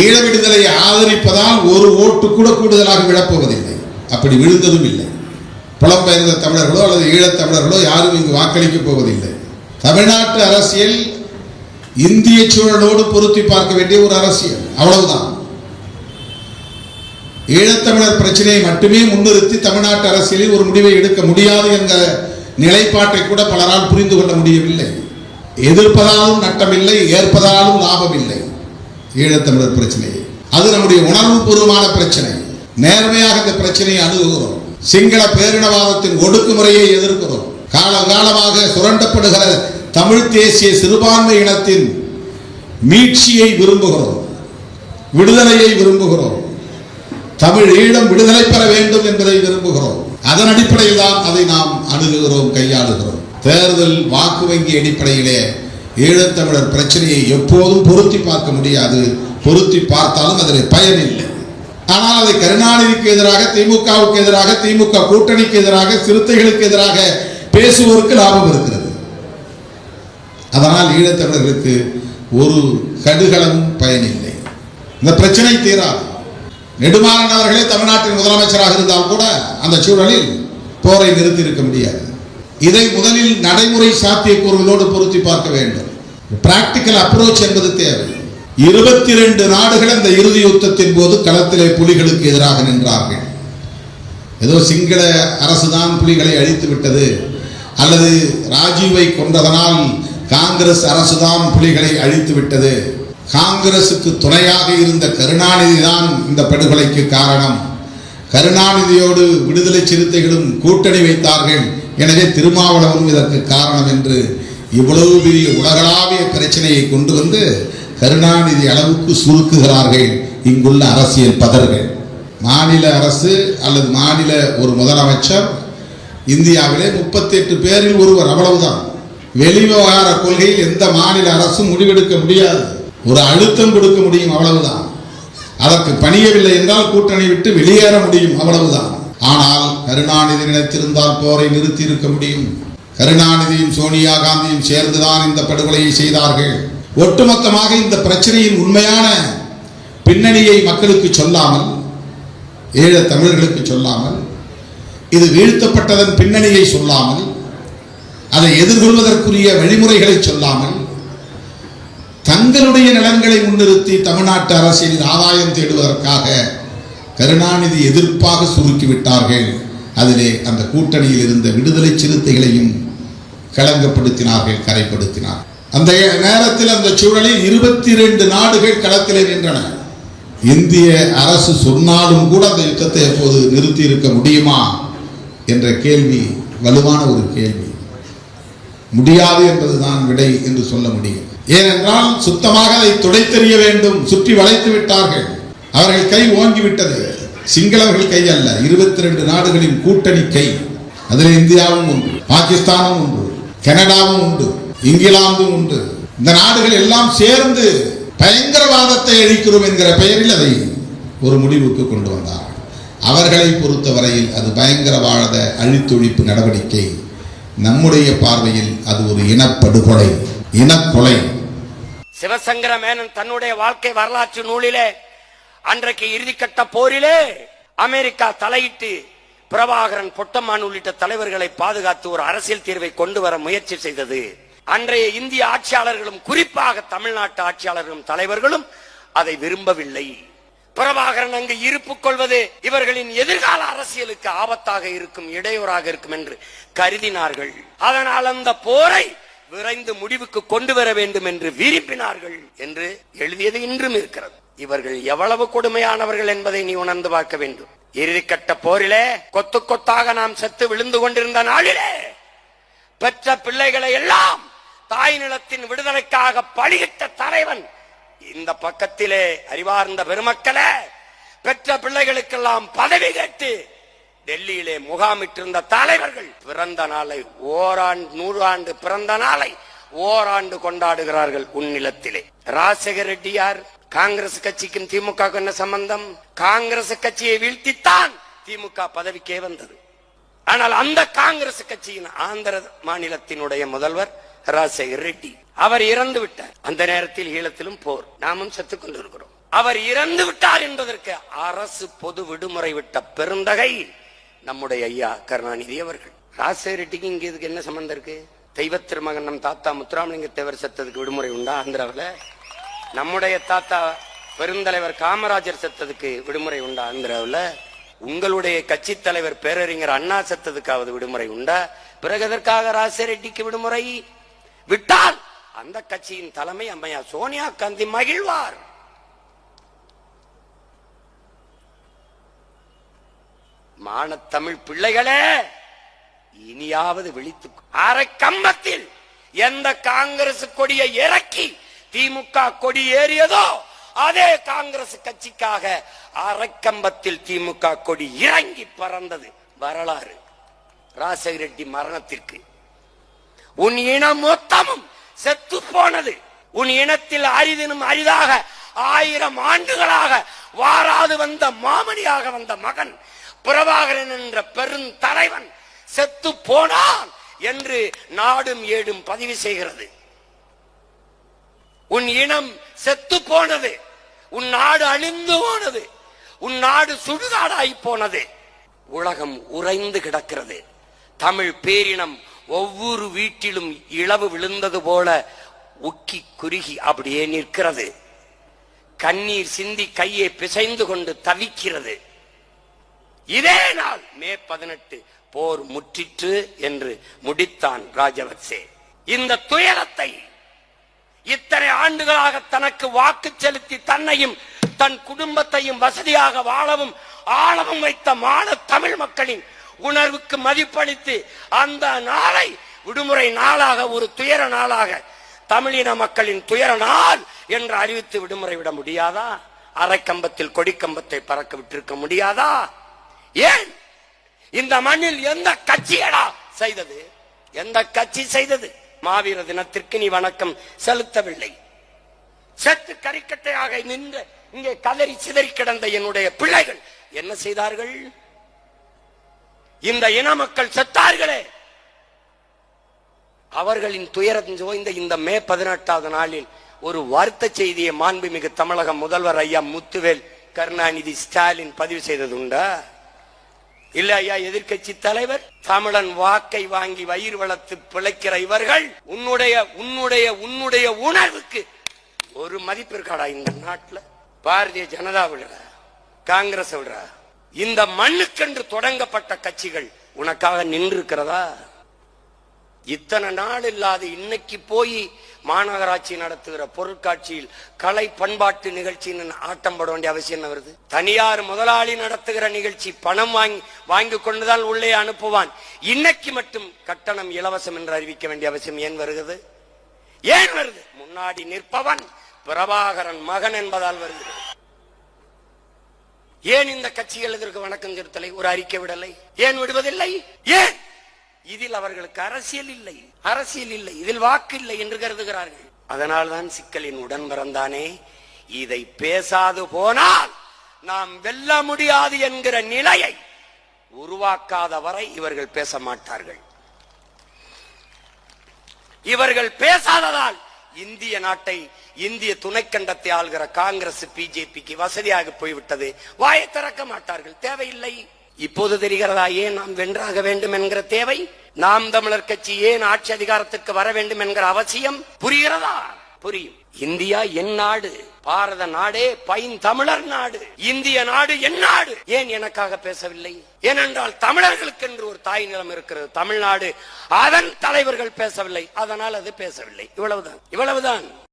ஈழ விடுதலையை ஆதரிப்பதால் ஒரு ஓட்டு கூட கூடுதலாக விழப்போவதில்லை. அப்படி விழுந்ததும் இல்லை. புலம்பெயர்ந்த தமிழர்களோ அல்லது ஈழத்தமிழர்களோ யாரும் இங்கு வாக்களிக்கப் போவதில்லை. தமிழ்நாட்டு அரசியல் இந்திய சூழலோடு பொருத்தி பார்க்க வேண்டிய ஒரு அரசியல், அவ்வளவுதான். ஈழத்தமிழர் பிரச்சனையை மட்டுமே முன்னிறுத்தி தமிழ்நாட்டு அரசியலில் ஒரு முடிவை எடுக்க முடியாது என்ற நிலைப்பாட்டை கூட பலரால் புரிந்து கொள்ள முடியவில்லை. எதிர்ப்பதாலும் நட்டமில்லை, ஏற்பதாலும் லாபம் இல்லை. ஈழத்தமிழர் பிரச்சனையை அது நம்முடைய உணர்வு பூர்வமான பிரச்சனை. நேர்மையாக இந்த பிரச்சனையை அணுகுகிறோம். சிங்கள பேரினவாதத்தின் ஒடுக்குமுறையை எதிர்க்கிறோம். காலகாலமாக சுரண்டப்படுகிற தமிழ் தேசிய சிறுபான்மை இனத்தின் மீட்சியை விரும்புகிறோம், விடுதலையை விரும்புகிறோம். தமிழ் ஈழம் விடுதலை பெற வேண்டும் என்பதை விரும்புகிறோம். அதன் அடிப்படையில் தான் அதை நாம் அணுகுகிறோம், கையாளுகிறோம். தேர்தல் வாக்கு வங்கி அடிப்படையிலே ஈழத்தமிழர் பிரச்சனையை எப்போதும் பொருத்தி பார்க்க முடியாது. பொருத்தி பார்த்தாலும் அதில் பயன் இல்லை. ஆனால் அதை கருணாநிதிக்கு எதிராக, திமுகவுக்கு எதிராக, திமுக கூட்டணிக்கு எதிராக, சிறுத்தைகளுக்கு எதிராக பேசுவோருக்கு லாபம் இருக்கிறது. அதனால் ஈழத்தமிழர்களுக்கு ஒரு கடுகளவும் பயனில்லை. இந்த பிரச்சனை தீராது. நெடுமாறன் அவர்களே தமிழ்நாட்டின் முதலமைச்சராக இருந்தால் கூட அந்த சூழலில் போரை நிறுத்தி இருக்க முடியாது. இதை முதலில் நடைமுறை சாத்தியக்கூறுகளோடு பொருத்தி பார்க்க வேண்டும். பிராக்டிக்கல் அப்ரோச் என்பது தேவை. 22 நாடுகள் இந்த இறுதி யுத்தத்தின் போது களத்திலே புலிகளுக்கு எதிராக நின்றார்கள். ஏதோ சிங்கள அரசுதான் புலிகளை அழித்து விட்டது, அல்லது ராஜீவை கொன்றதனால் காங்கிரஸ் அரசுதான் புலிகளை அழித்து விட்டது, காங்கிரசுக்கு துணையாக இருந்த கருணாநிதி தான் இந்த படுகொலைக்கு காரணம், கருணாநிதியோடு விடுதலை சிறுத்தைகளும் கூட்டணி வைத்தார்கள், எனவே திருமாவளவனும் இதற்கு காரணம் என்று இவ்வளவு பெரிய உலகளாவிய பிரச்சனையை கொண்டு வந்து கருணாநிதி அளவுக்கு சுருக்குகிறார்கள் இங்குள்ள அரசியல் பதர்கள். மாநில அரசு அல்லது மாநில ஒரு முதலமைச்சர் இந்தியாவிலே 38 பேரில் ஒருவர், அவ்வளவுதான். வெளிவிவகார கொள்கையில் எந்த மாநில அரசும் முடிவெடுக்க முடியாது. ஒரு அழுத்தம் கொடுக்க முடியும், அவ்வளவுதான். அதற்கு பணியவில்லை என்றால் கூட்டணி விட்டு வெளியேற முடியும், அவ்வளவுதான். ஆனால் கருணாநிதி நினைத்திருந்தால் போரை நிறுத்தி இருக்க முடியும். கருணாநிதியும் சோனியா காந்தியும் சேர்ந்துதான் இந்த படுகொலையை செய்தார்கள். ஒட்டுமொத்தமாக இந்த பிரச்சனையின் உண்மையான பின்னணியை மக்களுக்கு சொல்லாமல், ஈழ தமிழர்களுக்கு சொல்லாமல், இது வீழ்த்தப்பட்டதன் பின்னணியை சொல்லாமல், அதை எதிர்கொள்வதற்குரிய வழிமுறைகளை சொல்லாமல், தங்களுடைய நலன்களை முன்னிறுத்தி தமிழ்நாட்டு அரசியலில் ஆதாயம் தேடுவதற்காக கருணாநிதி எதிர்ப்பாக சுருக்கிவிட்டார்கள். அதிலே அந்த கூட்டணியில் இருந்த விடுதலை சிறுத்தைகளையும் களங்கப்படுத்தினார்கள், கரைப்படுத்தினார். அந்த நேரத்தில் அந்த சூழலில் 22 நாடுகள் களத்திலே நின்றன. இந்திய அரசு சொன்னாலும் கூட அந்த யுத்தத்தை எப்போது நிறுத்தி இருக்க முடியுமா என்ற கேள்வி வலுவான ஒரு கேள்வி. முடியாது என்பதுதான் விடை என்று சொல்ல முடியும். ஏனென்றால் சுத்தமாக அதை துடைத்தெறிய வேண்டும். சுற்றி வளைத்து விட்டார்கள். அவர்கள் கை ஓங்கிவிட்டது. சிங்களவர்கள் கை அல்ல, 22 நாடுகளின் கூட்டணி கை. அதில் இந்தியாவும் உண்டு, பாகிஸ்தானும் உண்டு, கனடாவும் உண்டு, இங்கிலாந்தும் உண்டு. இந்த நாடுகள் எல்லாம் சேர்ந்து பயங்கரவாதத்தை அழிக்கிறோம் என்கிற பெயரில் அதை ஒரு முடிவுக்கு கொண்டு வந்தார். அவர்களை பொறுத்தவரையில் அது பயங்கரவாத அழித்தொழிப்பு நடவடிக்கை. நம்முடைய பார்வையில் அது ஒரு இனப்படுகொலை, இனக்கொலை. சிவசங்கர மேனன் தன்னுடைய வாழ்க்கை வரலாற்று நூலிலே அன்றைக்கு இறுதிக்கட்ட போரிலே அமெரிக்கா தலையிட்டு பிரபாகரன், பொட்டம்மான் உள்ளிட்ட தலைவர்களை பாதுகாத்து ஒரு அரசியல் தீர்வை கொண்டு வர முயற்சி செய்தது. அன்றைய இந்திய ஆட்சியாளர்களும், குறிப்பாக தமிழ்நாட்டு ஆட்சியாளர்களும் தலைவர்களும் அதை விரும்பவில்லை. பிரபாகரன் அங்கு இருப்பு கொள்வது இவர்களின் எதிர்கால அரசியலுக்கு ஆபத்தாக இருக்கும், இடையூறாக இருக்கும் என்று கருதினார்கள். அதனால் அந்த போரை விரைந்து முடிவுக்கு கொண்டு வர வேண்டும் என்று விரும்பினார்கள் என்று எழுதியது இன்றும் இருக்கிறது. இவர்கள் எவ்வளவு கொடுமையானவர்கள் என்பதை நீ உணர்ந்து பார்க்க வேண்டும். இறுதிக்கட்ட போரிலே கொத்து கொத்தாக நாம் செத்து விழுந்து கொண்டிருந்த நாளிலே பெற்ற பிள்ளைகளை எல்லாம் தாய் நிலத்தின் விடுதலைக்காக பலியிட்ட தலைவன் இந்த பக்கத்திலே. அறிவார்ந்த பெருமக்களே, பெற்ற பிள்ளைகளுக்கெல்லாம் பதவி கேட்டு டெல்லியிலே முகாமிட்டிருந்த தலைவர்கள் பிறந்த நாளை ஓராண்டு, 100 ஆண்டு பிறந்த நாளை ஓராண்டு கொண்டாடுகிறார்கள் உன்னிலத்திலே. ராஜசேகர ரெட்டி யார்? காங்கிரஸ் கட்சிக்கும் திமுக என்ன சம்பந்தம்? காங்கிரஸ் கட்சியை வீழ்த்தித்தான் திமுக பதவிக்கே வந்தது. ஆனால் அந்த காங்கிரஸ் கட்சியின் ஆந்திர மாநிலத்தினுடைய முதல்வர் ராஜசேகர ரெட்டி, அவர் இறந்து விட்டார். அந்த நேரத்தில் ஈழத்திலும் போர், நாமும் செத்துக் கொண்டிருக்கிறோம். அவர் இறந்து விட்டார் என்பதற்கு அரசு பொது விடுமுறை விட்ட பெருந்தகை நம்முடைய ஐயா கருணாநிதி அவர்கள். ராஜசேகர ரெட்டிக்கு இங்க இதுக்கு என்ன சம்பந்தம் இருக்கு? தெய்வ திருமகன் நம் தாத்தா முத்துராமலிங்க தேவர் செத்ததுக்கு விடுமுறை உண்டா ஆந்திராவில்? நம்முடைய தாத்தா பெருந்தலைவர் காமராஜர் செத்ததுக்கு விடுமுறை உண்டா ஆந்திராவில்? உங்களுடைய கட்சி தலைவர் பேரறிஞர் அண்ணா செத்ததுக்காவது விடுமுறை உண்டா? பிறகு எதற்காக ராஜசேகர ரெட்டிக்கு விடுமுறை விட்டால் அந்த கட்சியின் தலைமை அம்மையார் சோனியா காந்தி மகிழ்வார். மானத்தமிழ் பிள்ளைகளே, இனியாவது விழித்து அரை கம்பத்தில் எந்த காங்கிரஸ் கொடியை இறக்கி திமுக கொடி ஏறியதோ அதே காங்கிரஸ் கட்சிக்காக அரைக்கம்பத்தில் திமுக கொடி இறங்கி பறந்தது வரலாறு. ராஜசேகர ரெட்டி மரணத்திற்கு உன் இனம் மொத்தமும் செத்து போனது. உன் இனத்தில் அரிதினும் அரிதாக 1000 ஆண்டுகளாக வாராது வந்த மாமணியாக வந்த மகன் பிரபாகரன் என்ற பெருந்தலைவன் செத்து போனான் என்று நாடும் ஏடும் பதிவு செய்கிறது. உன் இனம் செத்து போனது, உன் நாடு அழிந்து போனது, உன் நாடு சுடுகாடாய் போனது. உலகம் உறைந்து கிடக்கிறது. தமிழ் பேரினம் ஒவ்வொரு வீட்டிலும் இழவு விழுந்தது போல உக்கி குறுகி அப்படியே நிற்கிறது. கண்ணீர் சிந்தி கையை பிசைந்து கொண்டு தவிக்கிறது. இதே நாள் மே 18 போர் முற்றிற்று என்று முடித்தான் ராஜபக்சே. இந்த துயரத்தை இத்தனை ஆண்டுகளாக தனக்கு வாக்கு செலுத்தி தன்னையும் தன் குடும்பத்தையும் வசதியாக வாழவும் ஆளவும் வைத்த மான தமிழ் மக்களின் உணர்வுக்கு மதிப்பளித்து அந்த நாளை விடுமுறை நாளாக, ஒரு துயர நாளாக, தமிழின மக்களின் துயர நாள் என்று அறிவித்து விடுமுறை விட முடியாதா? அரைக்கம்பத்தில் கொடிக்கம்பத்தை பறக்க விட்டிருக்க முடியாதா? ஏன் இந்த மண்ணில் எந்த கட்சியடா செய்தது? எந்த கட்சி செய்தது? மாவீர தினத்திற்கு நீ வணக்கம் செலுத்தவில்லை. செத்து கரிக்கட்டையாக நின்று இங்கே கதறி சிதறி கிடந்த என்னுடைய பிள்ளைகள் என்ன செய்தார்கள்? இந்த இன மக்கள் செத்தார்களே, அவர்களின் துயரம் சோய்ந்த இந்த மே 18வது நாளில் ஒரு வருத்த செய்தியை மாண்புமிகு தமிழக முதல்வர் ஐயா முத்துவேல் கருணாநிதி ஸ்டாலின் பதிவு செய்தது உண்டா? இல்ல ஐயா, எதிர்கட்சி தலைவர் தமிழன் வாக்கை வாங்கி வயிறு வளர்த்து பிழைக்கிற இவர்கள் உன்னுடைய உணர்வுக்கு ஒரு மதிப்பு இருக்காடா இந்த நாட்டுல? பாரதிய ஜனதா விடுற, காங்கிரஸ் விடுற, இந்த மண்ணுக்கென்று தொடங்கப்பட்ட கட்சிகள் உனக்காக நின்று இருக்கிறதா? இத்தனை நாள் இல்லாத இன்னைக்கு போய் மாநகராட்சி நடத்துகிற பொருட்காட்சியில் கலை பண்பாட்டு நிகழ்ச்சின்னு ஆட்டம் போட வேண்டிய அவசியம் என்ன வருது? தனியார் முதலாளி நடத்துகிற நிகழ்ச்சி பணம் வாங்கி கொண்டுதான் உள்ளே அனுப்புவான். இன்னைக்கு மட்டும் கட்டணம் இலவசம் என்று அறிவிக்க வேண்டிய அவசியம் ஏன் வருகிறது? ஏன் வருது? முன்னாடி நிற்பவன் பிரபாகரன் மகன் என்பதால் வருகிறது. ஏன் இந்த கட்சிகள் இதற்கு வணக்கம் செலுத்தலை, ஒரு அறிக்கை விடலை? ஏன் விடுவதில்லை? ஏன்? இதில் அவர்களுக்கு அரசியல் இல்லை, இதில் வாக்கு இல்லை என்று கருதுகிறார்கள். அதனால்தான் சிக்கலின் உடன் பிறந்தானே, இதை பேசாது போனால் நாம் வெல்ல முடியாது என்கிற நிலையை உருவாக்காத வரை இவர்கள் பேச மாட்டார்கள். இவர்கள் பேசாததால் இந்திய நாட்டை, இந்திய துணைக்கண்டத்தை ஆள்கிற காங்கிரஸ் பிஜேபிக்கு வசதியாக போய்விட்டது. வாயை திறக்க மாட்டார்கள், தேவையில்லை. இப்போது தெரிகிறதா ஏன் நாம் வென்றாக வேண்டும் என்கிற தேவை? நாம் தமிழர் கட்சி ஏன் ஆட்சி அதிகாரத்திற்கு வர வேண்டும் என்கிற அவசியம் புரிகிறதா? புரியும். இந்தியா என் நாடு, பாரத நாடே பைந்தமிழர் நாடு, இந்திய நாடு என் நாடு. ஏன் எனக்காக பேசவில்லை? ஏனென்றால் தமிழர்களுக்கு என்று ஒரு தாய் நிலம் இருக்கிறது, தமிழ்நாடு. அதன் தலைவர்கள் பேசவில்லை, அதனால் அது பேசவில்லை. இவ்வளவுதான்.